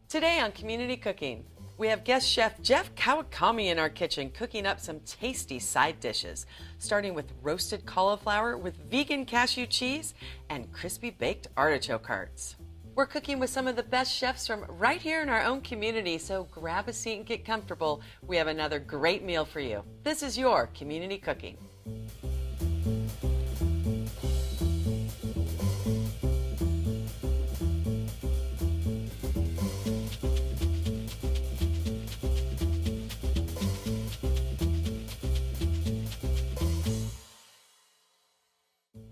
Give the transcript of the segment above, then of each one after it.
Today on Community Cooking, we have guest chef Jeff Kawakami in our kitchen cooking up some tasty side dishes, starting with roasted cauliflower with vegan cashew cheese and crispy baked artichoke hearts. We're cooking with some of the best chefs from right here in our own community, so grab a seat and get comfortable. We have another great meal for you. This is your Community Cooking.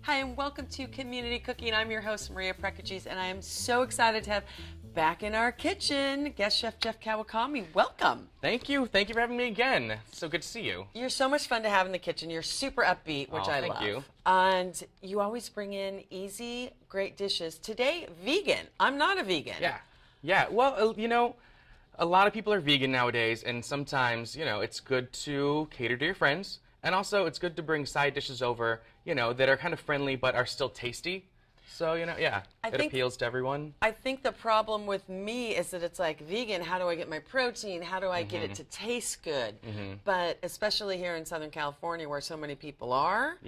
Hi, and welcome to Community Cooking. I'm your host, Maria Prekeges, and I am so excited to have back in our kitchen guest chef Jeff Kawakami. Welcome. Thank you. Thank you for having me again. So good to see you. You're so much fun to have in the kitchen. You're super upbeat, which I love. Thank you. And you always bring in easy, great dishes. Today, vegan. I'm not a vegan. Yeah. Well, you know, a lot of people are vegan nowadays, and sometimes, you know, it's good to cater to your friends. And also, it's good to bring side dishes over, you know, that are kind of friendly but are still tasty. So, you know, yeah, it appeals to everyone. I think the problem with me is that it's like, vegan, how do I get my protein? How do I get it to taste good? But especially here in Southern California where so many people are,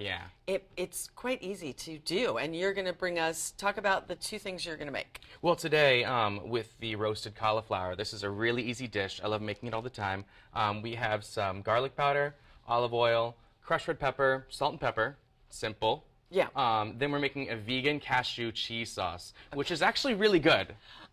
it's quite easy to do. And you're going to bring us, talk about the two things you're going to make. Well, today, with the roasted cauliflower, this is a really easy dish. I love making it all the time. We have some garlic powder, olive oil, crushed red pepper, salt and pepper. Simple. Yeah. Then we're making a vegan cashew cheese sauce, which is actually really good.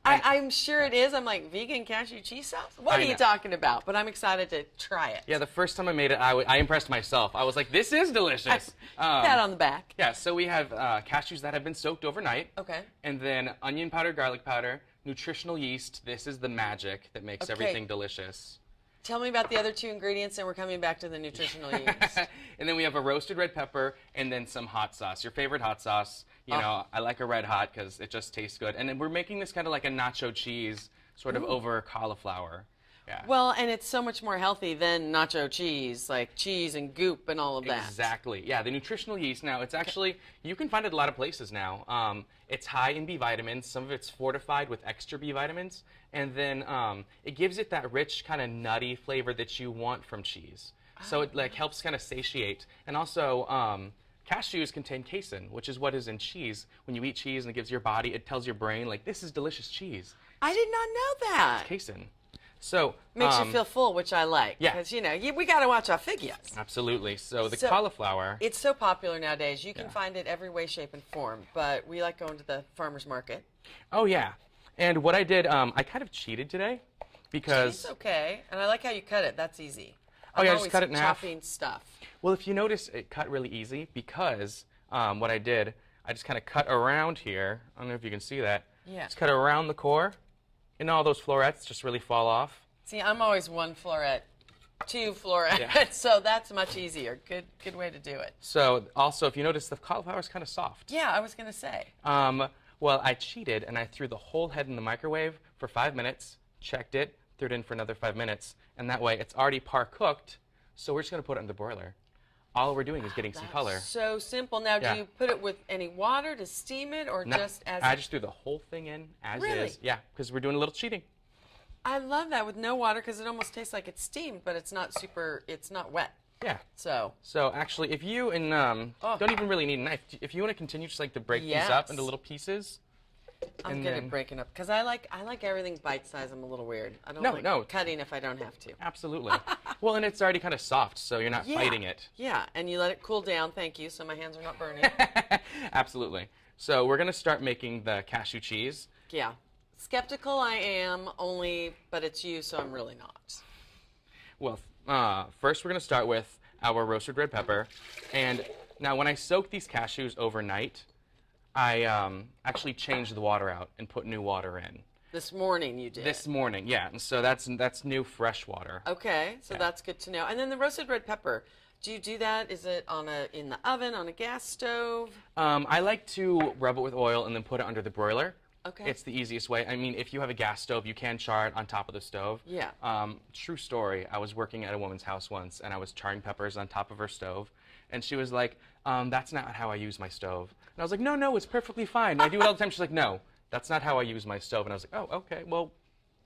I'm sure it is. I'm like, vegan cashew cheese sauce? What are you talking about? But I'm excited to try it. Yeah, the first time I made it, I impressed myself. I was like, this is delicious. Pat on the back. Yeah, so we have cashews that have been soaked overnight. Okay. And then onion powder, garlic powder, nutritional yeast. This is the magic that makes everything delicious. Tell me about the other two ingredients, and we're coming back to the nutritional yeast. And then we have a roasted red pepper and then some hot sauce. Your favorite hot sauce. You know, I like a red hot because it just tastes good. And then we're making this kind of like a nacho cheese sort of over cauliflower. Yeah. Well, and it's so much more healthy than nacho cheese, like cheese and goop and all of that. Exactly. Yeah, the nutritional yeast now, it's actually, you can find it a lot of places now. It's high in B vitamins. Some of it's fortified with extra B vitamins. And then it gives it that rich kind of nutty flavor that you want from cheese. So it like helps kind of satiate. And also, cashews contain casein, which is what is in cheese. When you eat cheese and it gives your body, it tells your brain, like, this is delicious cheese. I did not know that. It's casein. So makes you feel full, which I like. Yeah. Because, you know, we got to watch our figures. Absolutely. So the cauliflower. It's so popular nowadays. You can find it every way, shape, and form. But we like going to the farmer's market. Oh, yeah. And what I did, I kind of cheated today because... It's okay. And I like how you cut it. That's easy. Oh, yeah, I just cut it in half. Chopping stuff. Well, if you notice, it cut really easy because what I did, I just kind of cut around here. I don't know if you can see that. Yeah. Just cut around the core. And all those florets just really fall off. See, I'm always one floret, two florets, so that's much easier. Good way to do it. So also, if you notice, the cauliflower is kind of soft. Yeah, I was going to say. Well, I cheated, and I threw the whole head in the microwave for 5 minutes, checked it, threw it in for another 5 minutes, and that way it's already par-cooked, so we're just going to put it in the broiler. All we're doing is getting some color. So simple. Now, do you put it with any water to steam it, or just as I just threw the whole thing in as is. Yeah, because we're doing a little cheating. I love that with no water because it almost tastes like it's steamed, but it's not it's not wet. Yeah. So actually, if you don't even really need a knife, if you want to continue just like to break these up into little pieces. I'm good at breaking up because I like everything bite size. I'm a little weird. I don't like cutting if I don't have to. Absolutely. Well, and it's already kind of soft, so you're not fighting it. Yeah, and you let it cool down. Thank you, so my hands are not burning. Absolutely. So we're gonna start making the cashew cheese. Yeah. Skeptical I am, but it's you, so I'm really not. Well, first we're gonna start with our roasted red pepper, and now when I soak these cashews overnight, I actually changed the water out and put new water in. This morning you did? This morning, yeah. And so that's new fresh water. Okay, so that's good to know. And then the roasted red pepper, do you do that? Is it in the oven, on a gas stove? I like to rub it with oil and then put it under the broiler. Okay. It's the easiest way. I mean, if you have a gas stove, you can char it on top of the stove. Yeah. True story. I was working at a woman's house once, and I was charring peppers on top of her stove. And she was like, that's not how I use my stove. And I was like, no, it's perfectly fine. I do it all the time. She's like, no, that's not how I use my stove. And I was like, oh, okay, well,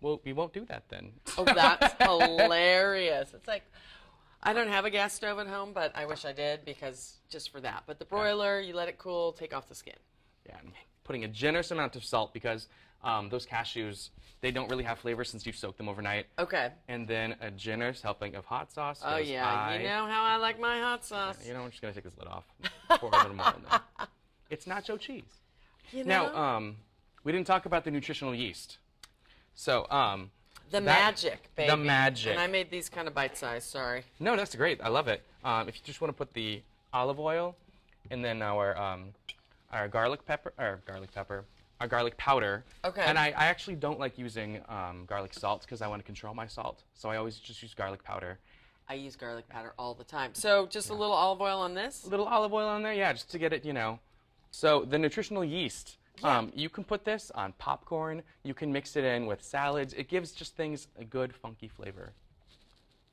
we won't do that then. Oh, that's hilarious. It's like, I don't have a gas stove at home, but I wish I did because just for that. But the broiler, you let it cool, take off the skin. Yeah, I'm putting a generous amount of salt because those cashews, they don't really have flavor since you've soaked them overnight. Okay. And then a generous helping of hot sauce. Oh, yeah. You know how I like my hot sauce. You know, I'm just going to take this lid off. Pour a little more in there. It's nacho cheese. You know? Now, we didn't talk about the nutritional yeast. So, the magic, baby. The magic. And I made these kind of bite-sized, sorry. No, that's great. I love it. If you just want to put the olive oil and then our garlic powder. Okay. And I actually don't like using garlic salt because I want to control my salt. So I always just use garlic powder. I use garlic powder all the time. So just a little olive oil on this? A little olive oil on there, yeah, just to get it, you know. So the nutritional yeast, you can put this on popcorn. You can mix it in with salads. It gives just things a good, funky flavor.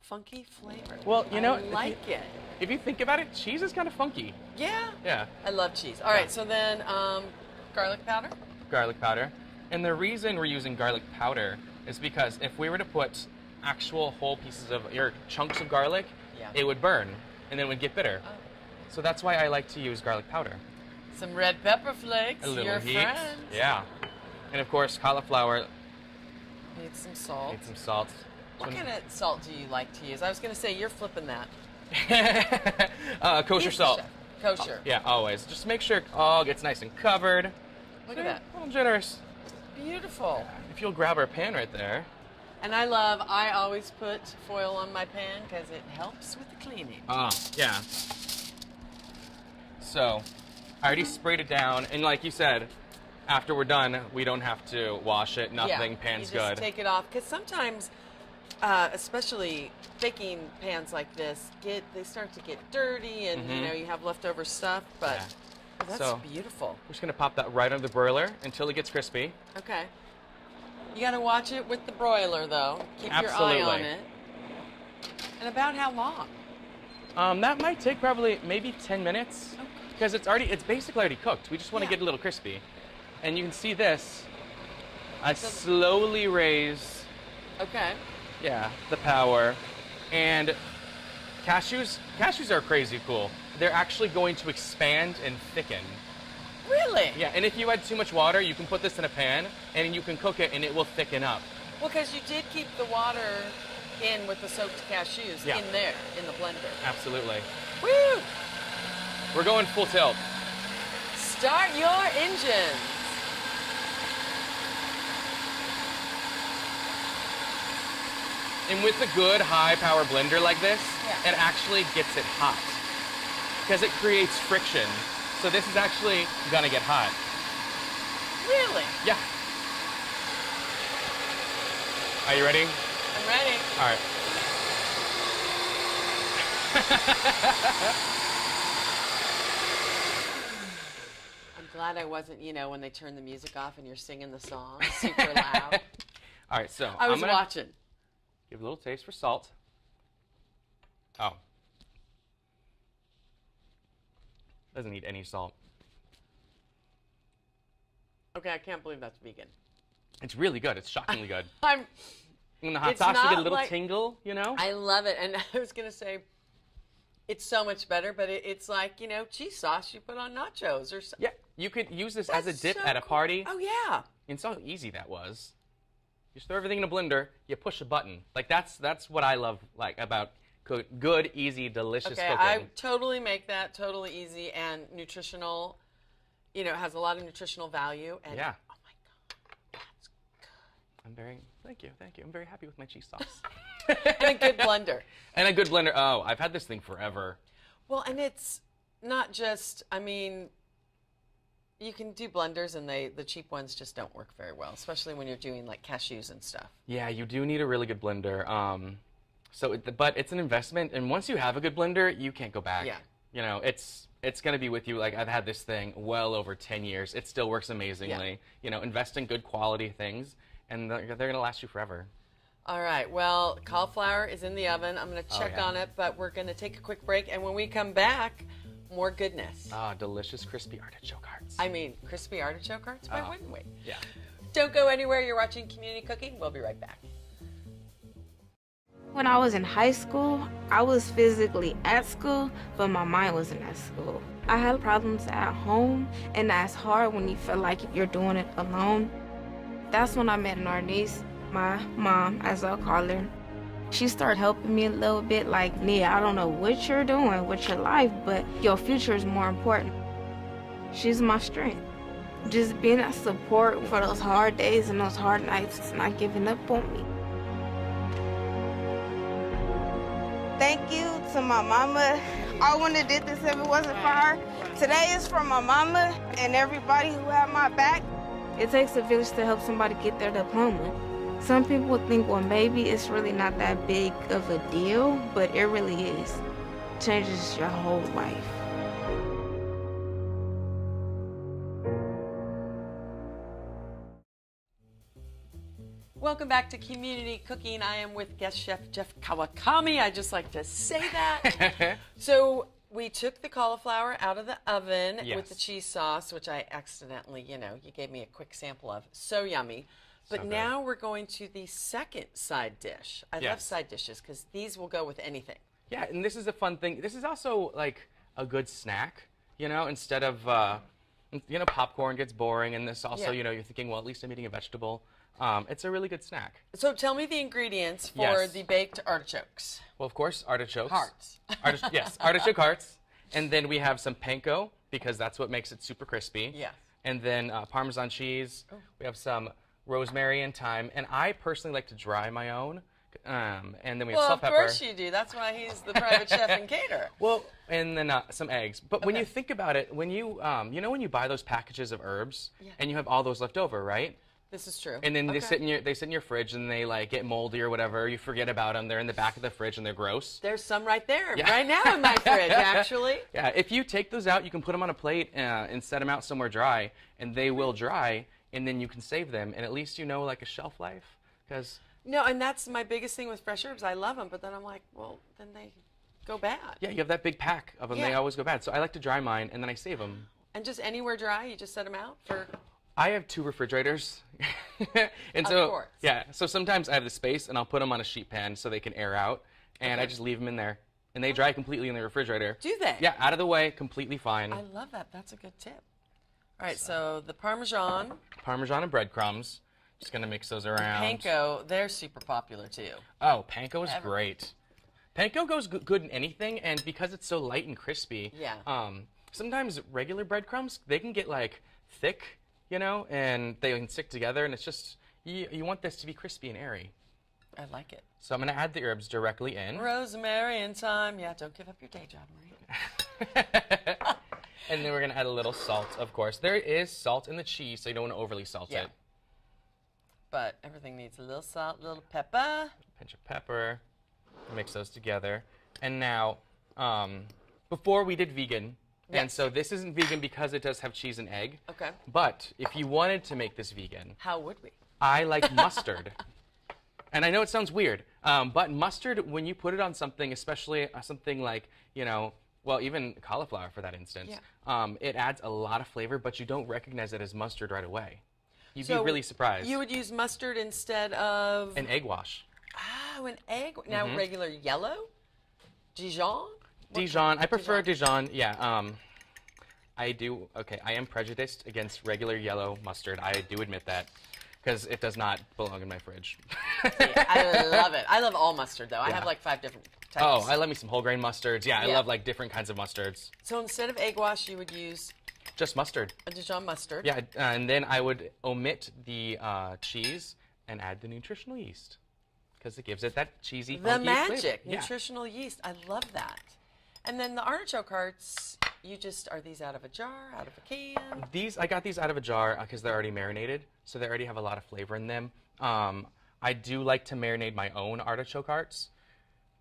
Funky flavor. Well, you know, I like it. If you think about it, cheese is kind of funky. Yeah? Yeah. I love cheese. All right, so then garlic powder? Garlic powder. And the reason we're using garlic powder is because if we were to put actual whole pieces of, or chunks of garlic, it would burn, and then it would get bitter. Oh. So that's why I like to use garlic powder. Some red pepper flakes, a little your heat. friend. Yeah. And of course, cauliflower. Need some salt. Need some salt. What kind of salt do you like to use? I was going to say, you're flipping that. Kosher salt. Kosher. Yeah, always. Just make sure it all gets nice and covered. Look at that. A little generous. Beautiful. If you'll grab our pan right there. And I always put foil on my pan because it helps with the cleaning. Yeah. So, I already sprayed it down, and like you said, after we're done, we don't have to wash it, nothing, pan's you just good. Take it off, because sometimes, especially baking pans like this, they start to get dirty, and you know, you have leftover stuff, but that's beautiful. We're just gonna pop that right under the broiler until it gets crispy. Okay. You gotta watch it with the broiler, though. Keep your eye on it. And about how long? That might take probably maybe 10 minutes. Okay. Because it's basically already cooked. We just want to get a little crispy. And you can see this. I slowly raise. Okay. Yeah, the power. And cashews are crazy cool. They're actually going to expand and thicken. Really? Yeah, and if you add too much water, you can put this in a pan and you can cook it and it will thicken up. Well, because you did keep the water in with the soaked cashews in there, in the blender. Absolutely. Woo! We're going full tilt. Start your engines. And with a good high-power blender like this, it actually gets it hot. Because it creates friction. So this is actually gonna get hot. Really? Yeah. Are you ready? I'm ready. All right. I'm glad I wasn't, you know, when they turn the music off and you're singing the song super loud. All right, so I was watching. Give a little taste for salt. Oh. Doesn't need any salt. Okay, I can't believe that's vegan. It's really good. It's shockingly good. When the hot it's sauce, you get a not little tingle, you know? I love it. And I was going to say, it's so much better, but it's like, you know, cheese sauce you put on nachos or something. Yeah, you could use this as a dip at a party. Oh, yeah. And so easy that was. You just throw everything in a blender, you push a button. Like, that's what I love about good, easy, delicious cooking. I totally make that totally easy and nutritional. You know, it has a lot of nutritional value. And, yeah. Oh, my God. That's good. Thank you. I'm very happy with my cheese sauce. And a good blender. And a good blender. Oh, I've had this thing forever. Well, and it's not just, I mean, you can do blenders and the cheap ones just don't work very well, especially when you're doing like cashews and stuff. Yeah, you do need a really good blender. But it's an investment, and once you have a good blender, you can't go back. Yeah. You know, it's going to be with you. Like, I've had this thing well over 10 years. It still works amazingly. Yeah. You know, invest in good quality things, and they're going to last you forever. All right. Well, cauliflower is in the oven. I'm going to check on it, but we're going to take a quick break, and when we come back, more goodness. Delicious crispy artichoke hearts. I mean, crispy artichoke hearts? Why wouldn't we? Yeah. Don't go anywhere. You're watching Community Cooking. We'll be right back. When I was in high school, I was physically at school, but my mind wasn't at school. I had problems at home, and that's hard when you feel like you're doing it alone. That's when I met our niece, my mom, as I'll call her. She started helping me a little bit, like, Nia, I don't know what you're doing with your life, but your future is more important. She's my strength. Just being a support for those hard days and those hard nights, not giving up on me. Thank you to my mama. I wouldn't have did this if it wasn't for her. Today is for my mama and everybody who had my back. It takes a village to help somebody get their diploma. Some people would think, well, maybe it's really not that big of a deal, but it really is. It changes your whole life. Welcome back to Community Cooking. I am with guest chef Jeff Kawakami. I just like to say that. So we took the cauliflower out of the oven with the cheese sauce, which I accidentally, you gave me a quick sample of. So yummy. But now we're going to the second side dish. I love side dishes because these will go with anything. Yeah, and this is a fun thing. This is also like a good snack, instead of, popcorn gets boring. And this also, you're thinking, well, at least I'm eating a vegetable. It's a really good snack. So tell me the ingredients for the baked artichokes. Well, of course, artichokes. Hearts. Yes, artichoke hearts. And then we have some panko, because that's what makes it super crispy. Yes. And then Parmesan cheese. Oh. We have some rosemary and thyme. And I personally like to dry my own. And then we have salt, pepper. Well, of course you do. That's why he's the private chef and caterer. Well, and then some eggs. But when you think about it, when you, when you buy those packages of herbs, and you have all those left over, right? This is true. And then they sit in your fridge and they like get moldy or whatever. You forget about them. They're in the back of the fridge and they're gross. There's some right there, right now in my fridge, actually. Yeah, if you take those out, you can put them on a plate and set them out somewhere dry, and they will dry, and then you can save them, and at least like a shelf life, because. No, and that's my biggest thing with fresh herbs. I love them, but then I'm like, well, then they go bad. Yeah, you have that big pack of them. Yeah. They always go bad. So I like to dry mine, and then I save them. And just anywhere dry, you just set them out for. I have 2 refrigerators, and so so sometimes I have the space, and I'll put them on a sheet pan so they can air out, and I just leave them in there, and they dry completely in the refrigerator. Do they? Yeah, out of the way, completely fine. I love that. That's a good tip. All right, so the Parmesan and breadcrumbs. Just gonna mix those around. Panko, they're super popular too. Oh, panko is great. Panko goes good in anything, and because it's so light and crispy. Yeah. Sometimes regular breadcrumbs, they can get like thick. And they can stick together, and it's just, you want this to be crispy and airy. I like it. So I'm going to add the herbs directly in. Rosemary and thyme. Yeah, don't give up your day job, Marie. And then we're going to add a little salt, of course. There is salt in the cheese, so you don't want to overly salt it. But everything needs a little salt, a little pepper. Pinch of pepper. Mix those together. And now, before we did vegan, and so this isn't vegan because it does have cheese and egg. Okay. But if you wanted to make this vegan. How would we? I like mustard. And I know it sounds weird, but mustard, when you put it on something, especially something like, well, even cauliflower for that instance, it adds a lot of flavor, but you don't recognize it as mustard right away. You'd be really surprised. You would use mustard instead of? An egg wash. Oh, an egg. Now, regular yellow? Dijon? Dijon. I prefer Dijon. Yeah. I do. Okay. I am prejudiced against regular yellow mustard. I do admit that because it does not belong in my fridge. I love it. I love all mustard, though. I have like 5 different types. Oh, I love me some whole grain mustards. Yeah, I love like different kinds of mustards. So instead of egg wash, you would use? Just mustard. A Dijon mustard. Yeah, and then I would omit the cheese and add the nutritional yeast because it gives it that cheesy, funky magic. flavor. Nutritional yeast. I love that. And then the artichoke hearts, are these out of a jar, out of a can? I got these out of a jar because they're already marinated, so they already have a lot of flavor in them. I do like to marinate my own artichoke hearts.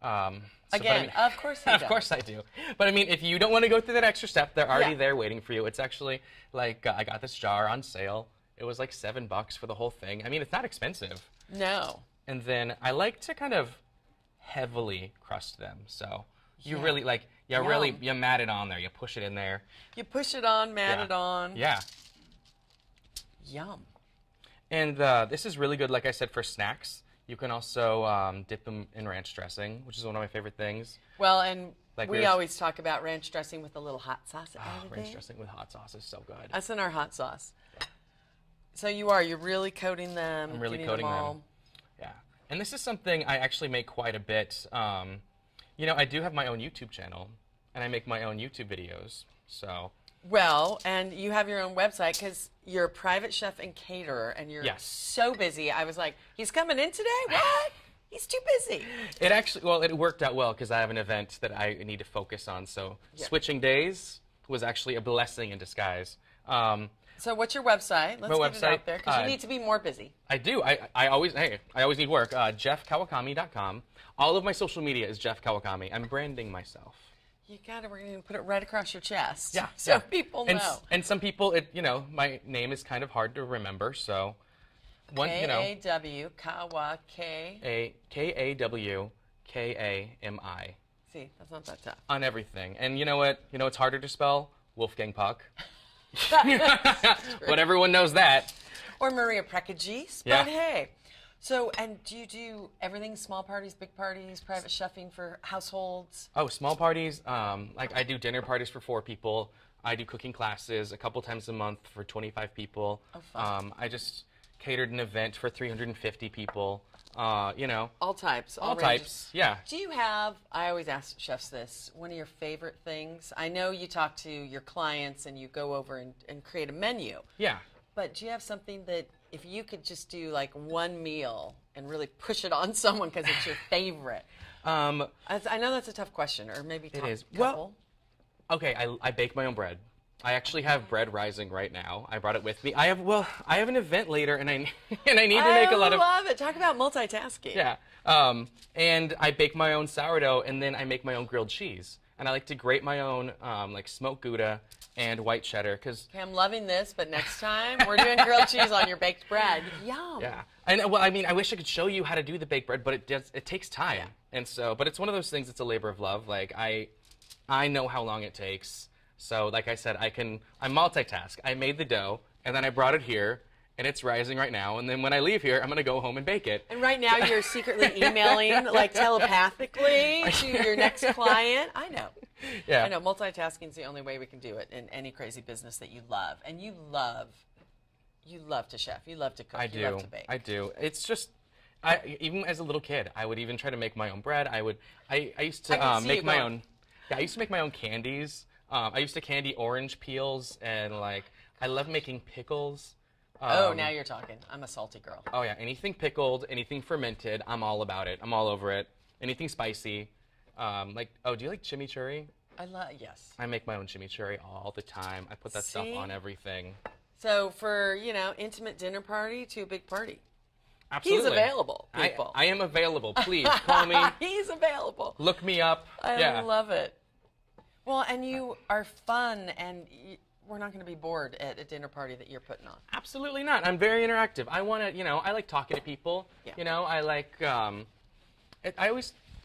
Again, of course you do. Of course I do. But I mean, if you don't want to go through that extra step, they're already there waiting for you. It's actually like, I got this jar on sale. It was like $7 for the whole thing. I mean, it's not expensive. No. And then I like to kind of heavily crust them, so... You really you mat it on there. You push it in there. You push it on, mat it on. Yeah. Yum. And this is really good, like I said, for snacks. You can also dip them in ranch dressing, which is one of my favorite things. Well, and Like we yours? always talk about ranch dressing with a little hot sauce. Ranch dressing with hot sauce is so good. That's in our hot sauce. So you're really coating them. I'm really getting coating all... them. Yeah. And this is something I actually make quite a bit. You know, I do have my own YouTube channel, and I make my own YouTube videos. So. Well, and you have your own website because you're a private chef and caterer, and you're so busy. I was like, he's coming in today? What? He's too busy. It actually, well, it worked out well because I have an event that I need to focus on. So switching days was actually a blessing in disguise. So what's your website? Let's get it out there because you need to be more busy. I do. I always need work. JeffKawakami.com. All of my social media is Jeff Kawakami. I'm branding myself. You got it. We're going to put it right across your chest. Yeah. So people know. And some people, you know, my name is kind of hard to remember, so. K-A-W, K-A-W-K-A-M-I. K-A-W-K-A-M-I. See, that's not that tough. On everything. And you know what? You know it's harder to spell? Wolfgang Puck. But everyone knows that. Or Maria Prekeges. Yeah. But hey. So, and do you do everything, small parties, big parties, private chefing for households? Oh, small parties. Like I do dinner parties for 4 people. I do cooking classes a couple times a month for 25 people. Oh, fun. I just catered an event for 350 people. You know. All types. All ranges. types, yeah. Do you have, I always ask chefs this, one of your favorite things? I know you talk to your clients and you go over and create a menu. Yeah. But do you have something that if you could just do like one meal and really push it on someone because it's your favorite? I know that's a tough question, or maybe it is. Couple. Well, okay, I bake my own bread. I actually have bread rising right now. I brought it with me. I have an event later, and I need to make a lot of. I love it. Talk about multitasking. Yeah. And I bake my own sourdough, and then I make my own grilled cheese. And I like to grate my own like smoked Gouda and white cheddar because. Okay, I'm loving this, but next time we're doing grilled cheese on your baked bread. Yum. Yeah. And well, I mean, I wish I could show you how to do the baked bread, but it takes time. Yeah. And so, but it's one of those things. It's a labor of love. Like I know how long it takes. So, like I said, I multitask. I made the dough, and then I brought it here, and it's rising right now. And then when I leave here, I'm going to go home and bake it. And right now, you're secretly emailing, like telepathically, to your next client. I know. Yeah. I know. Multitasking is the only way we can do it in any crazy business that you love. And you love to chef. You love to cook. You love to bake. I do. It's just, even as a little kid, I would even try to make my own bread. I used to make my own. Yeah, I used to make my own candies. I used to candy orange peels, and like I love making pickles. Oh, now you're talking. I'm a salty girl. Oh yeah, anything pickled, anything fermented, I'm all about it. I'm all over it. Anything spicy, like do you like chimichurri? Yes. I make my own chimichurri all the time. I put that stuff on everything. So for intimate dinner party to a big party. Absolutely. He's available, people. I am available. Please call me. He's available. Look me up. I love it. Well, and you are fun, and we're not going to be bored at a dinner party that you're putting on. Absolutely not. I'm very interactive. I want to, I like talking to people. Yeah. I like,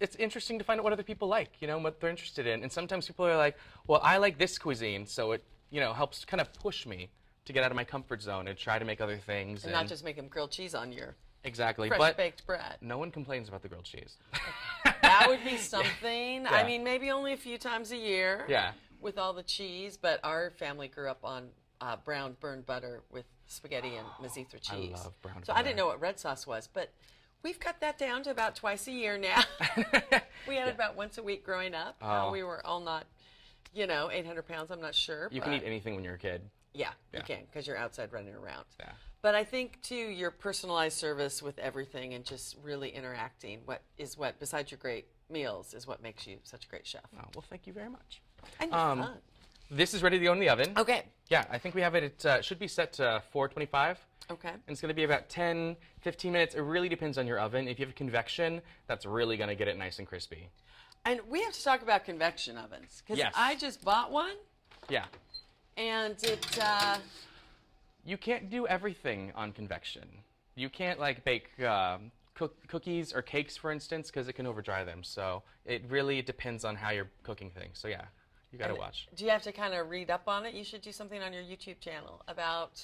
it's interesting to find out what other people like, what they're interested in. And sometimes people are like, well, I like this cuisine, so it, helps kind of push me to get out of my comfort zone and try to make other things. And not just make them grilled cheese on your fresh baked bread. No one complains about the grilled cheese. That would be something. Yeah. I mean, maybe only a few times a year. Yeah. With all the cheese, but our family grew up on brown burned butter with spaghetti and Mazithra cheese. I love brown butter. So I didn't know what red sauce was, but we've cut that down to about twice a year now. We had it about once a week growing up. We were all not, 800 pounds, I'm not sure. You can eat anything when you're a kid. Yeah, you can, because you're outside running around. Yeah. But I think, too, your personalized service with everything and just really interacting, besides your great meals, is what makes you such a great chef. Oh, well, thank you very much. And you're fun. This is ready to go in the oven. Okay. Yeah, I think we have it. It should be set to 425. Okay. And it's going to be about 10, 15 minutes. It really depends on your oven. If you have a convection, that's really going to get it nice and crispy. And we have to talk about convection ovens, because I just bought one. Yeah. And it... You can't do everything on convection. You can't bake cookies or cakes, for instance, because it can overdry them. So it really depends on how you're cooking things. So yeah, you got to watch. Do you have to kind of read up on it? You should do something on your YouTube channel about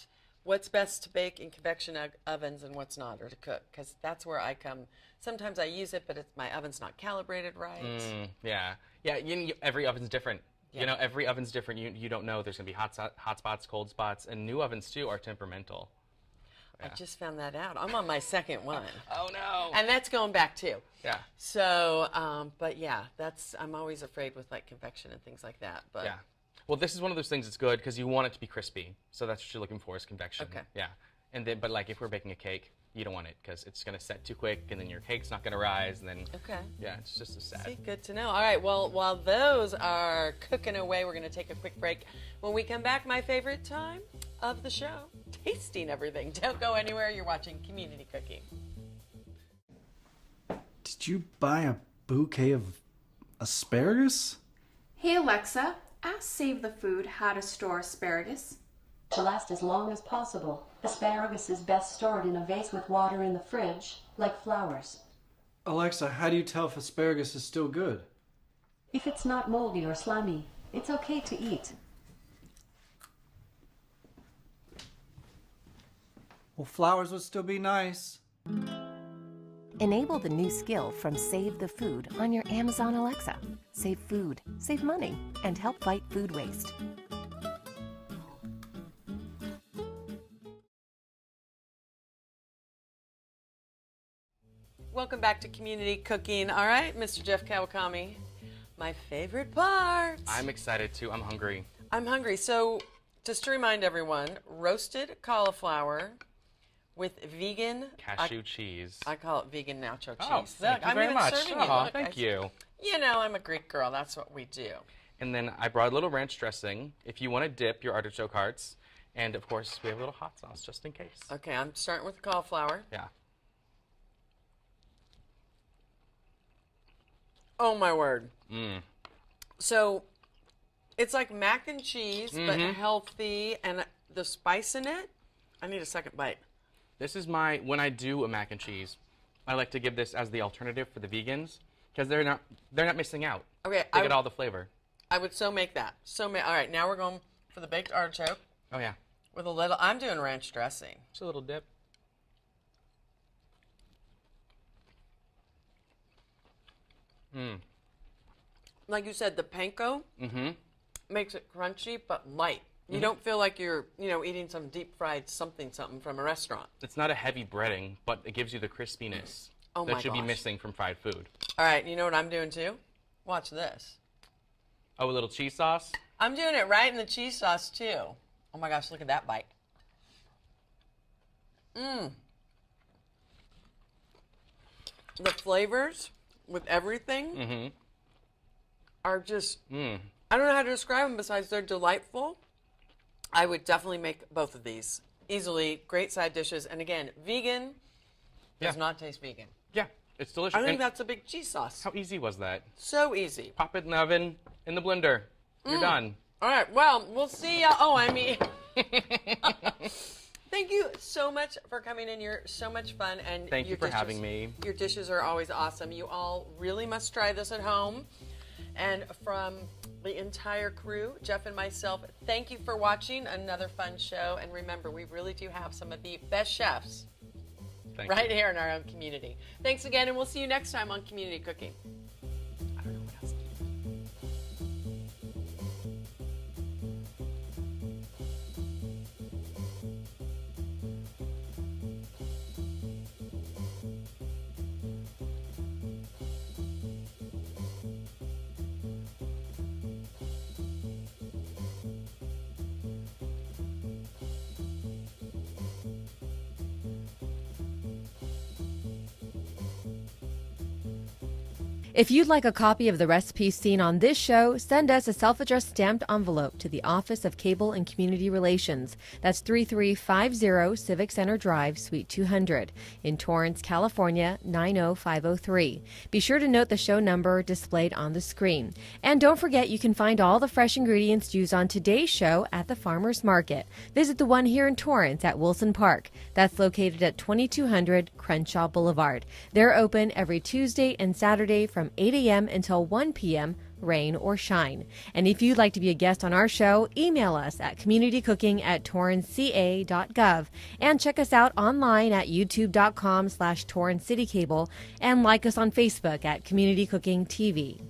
what's best to bake in convection ovens and what's not, or to cook, because that's where I come. Sometimes I use it, but my oven's not calibrated right. Yeah. Every oven's different. Yeah. You know, every oven's different. You don't know. There's going to be hot spots, cold spots, and new ovens, too, are temperamental. I just found that out. I'm on my second one. Oh, no. And that's going back, too. Yeah. So, but yeah, I'm always afraid with, like, convection and things like that. But Yeah. Well, this is one of those things that's good because you want it to be crispy. So that's what you're looking for is convection. Okay. Yeah. And then, but like if we're baking a cake, you don't want it because it's going to set too quick and then your cake's not going to rise. And then, okay. Yeah, it's just a sad. See, good to know. All right, well, while those are cooking away, we're going to take a quick break. When we come back, my favorite time of the show, tasting everything. Don't go anywhere. You're watching Community Cooking. Did you buy a bouquet of asparagus? Hey Alexa, ask Save the Food how to store asparagus. To last as long as possible, asparagus is best stored in a vase with water in the fridge, like flowers. Alexa, how do you tell if asparagus is still good? If it's not moldy or slimy, it's okay to eat. Well, flowers would still be nice. Enable the new skill from Save the Food on your Amazon Alexa. Save food, save money, and help fight food waste. Welcome back to Community Cooking. All right, Mr. Jeff Kawakami, my favorite part. I'm excited too. I'm hungry. I'm hungry. So, just to remind everyone, roasted cauliflower with vegan Cashew cheese. I call it vegan nacho cheese. Oh, thank you I'm very even much. serving Oh, Look, thank you. You know, I'm a Greek girl. That's what we do. And then I brought a little ranch dressing if you want to dip your artichoke hearts. And of course, we have a little hot sauce just in case. Okay, I'm starting with the cauliflower. Yeah. Oh my word. Mm. So, it's like mac and cheese, but healthy, and the spice in it. I need a second bite. This is when I do a mac and cheese, I like to give this as the alternative for the vegans because they're not missing out. Okay, They get all the flavor. I would so make that. All right, now we're going for the baked artichoke Oh yeah. with a little. I'm doing ranch dressing. Just a little dip. Like you said, the panko makes it crunchy but light. You don't feel like you're, eating some deep fried something from a restaurant. It's not a heavy breading, but it gives you the crispiness Oh that my should be gosh. missing from fried food. All right, you know what I'm doing too? Watch this. Oh, a little cheese sauce. I'm doing it right in the cheese sauce too. Oh my gosh, look at that bite. The flavors with everything are just, I don't know how to describe them besides they're delightful. I would definitely make both of these easily. Great side dishes. And again, vegan does not taste vegan. Yeah, it's delicious. I think And that's a big cheese sauce. how easy was that? So easy. Pop it in the oven, in the blender. You're done. All right, well, we'll see ya. Oh, I mean, thank you so much for coming in. You're so much fun. And Thank you for having me. Your dishes are always awesome. You all really must try this at home. And from the entire crew, Jeff and myself, thank you for watching another fun show. And remember, we really do have some of the best chefs Thank right you. here in our own community. Thanks again, and we'll see you next time on Community Cooking. I don't know what else. If you'd like a copy of the recipes seen on this show, send us a self-addressed stamped envelope to the Office of Cable and Community Relations. That's 3350 Civic Center Drive, Suite 200, in Torrance, California, 90503. Be sure to note the show number displayed on the screen. And don't forget, you can find all the fresh ingredients used on today's show at the Farmers Market. Visit the one here in Torrance at Wilson Park. That's located at 2200 Crenshaw Boulevard. They're open every Tuesday and Saturday from 8 a.m. until 1 p.m., rain or shine. And if you'd like to be a guest on our show, email us at communitycooking@torranceca.gov and check us out online at youtube.com/TorranceCityCable and like us on Facebook at Community Cooking TV.